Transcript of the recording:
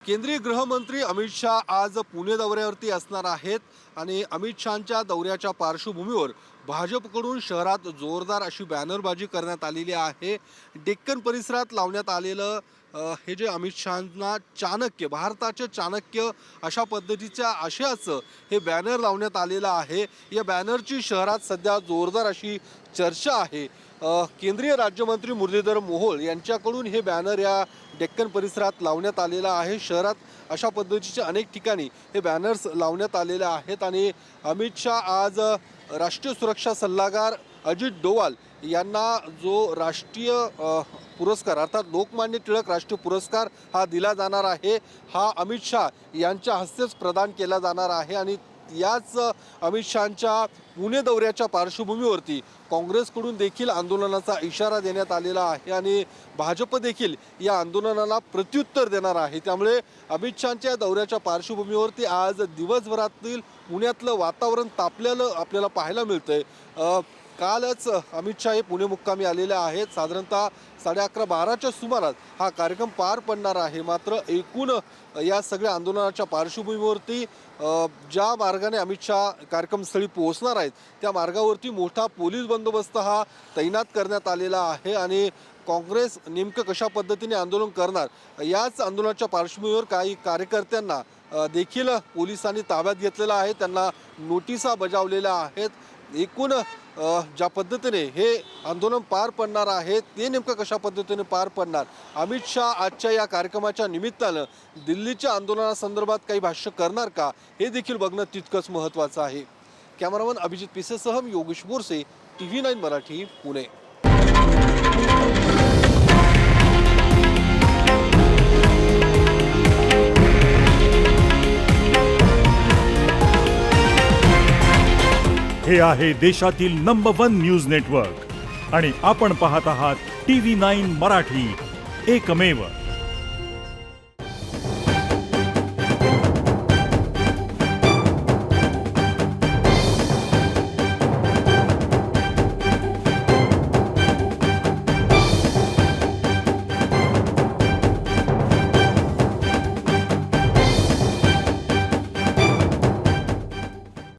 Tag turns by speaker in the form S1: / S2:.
S1: केंद्रीय गृहमंत्री अमित शाह आज पुणे दौऱ्यावरती असणार आहेत आणि अमित शहांच्या दौऱ्याच्या पार्श्वभूमीवर भाजपकडून शहरात जोरदार अशी बॅनरबाजी करण्यात आलेली आहे। डेक्कन परिसरात लावण्यात आलेलं हे जे अमित शहांना चाणक्य, भारताचे चाणक्य अशा पद्धतीच्या आशयाचं हे बॅनर लावण्यात आलेलं आहे। या बॅनरची शहरात सध्या जोरदार अशी चर्चा आहे। केंद्रीय राज्यमंत्री मुरलीधर मोहोळ यांच्याकडून हे बॅनर या डेक्कन परिसरात लावण्यात आलेला आहे। शहरात अशा पद्धतीचे अनेक ठिकाणी हे बॅनर्स लावण्यात आलेले आहेत आणि अमित शाह आज राष्ट्रीय सुरक्षा सल्लागार अजित डोवाल यांना जो राष्ट्रीय पुरस्कार अर्थात लोकमान्य टिळक राष्ट्रीय पुरस्कार हा दिला जाणार आहे, हा अमित शाह यांच्या हस्तेच प्रदान केला जाणार आहे। आणि याच अमित शहांच्या पुणे दौऱ्याच्या पार्श्वभूमीवरती काँग्रेसकडून देखील आंदोलनाचा इशारा देण्यात आलेला आहे आणि भाजप देखील या आंदोलनाला प्रत्युत्तर देणार आहे। त्यामुळे अमित शहांच्या दौऱ्याच्या पार्श्वभूमीवरती आज दिवसभरातील पुण्यातलं वातावरण तापलेलं आपल्याला पाहायला मिळतंय। कालच अमित शाह हे पुणे मुक्कामी आलेले आहेत। साधारणतः 11:30-12च्या सुमारास हा कार्यक्रम पार पडणार आहे। मात्र एकूण या सगळ्या आंदोलनाच्या पार्श्वभूमीवरती ज्या मार्गाने अमित शाह कार्यक्रमस्थळी पोहोचणार आहेत त्या मार्गावरती मोठा पोलीस बंदोबस्त हा तैनात करण्यात आलेला आहे आणि काँग्रेस नेमकं कशा पद्धतीने आंदोलन करणार याच आंदोलनाच्या पार्श्वभूमीवर काही कार्यकर्त्यांना देखील पोलिसांनी ताब्यात घेतलेलं आहे, त्यांना नोटिसा बजावलेल्या आहेत। एकूण ज्या पद्धतीने हे आंदोलन पार पडणार आहे ते नेमकं कशा पद्धतीने पार पडणार, अमित शाह आजच्या या कार्यक्रमाच्या निमित्तानं दिल्लीच्या आंदोलनासंदर्भात काही भाष्य करणार का हे देखील बघणं तितकंच महत्त्वाचं आहे। कॅमेरामन अभिजित पिसेसह मी योगेश बोरसे, TV9 मराठी, पुणे।
S2: हे आहे देशातील नंबर 1 न्यूज नेटवर्क आणि आपण पाहत आहात TV9 मराठी, एकमेव।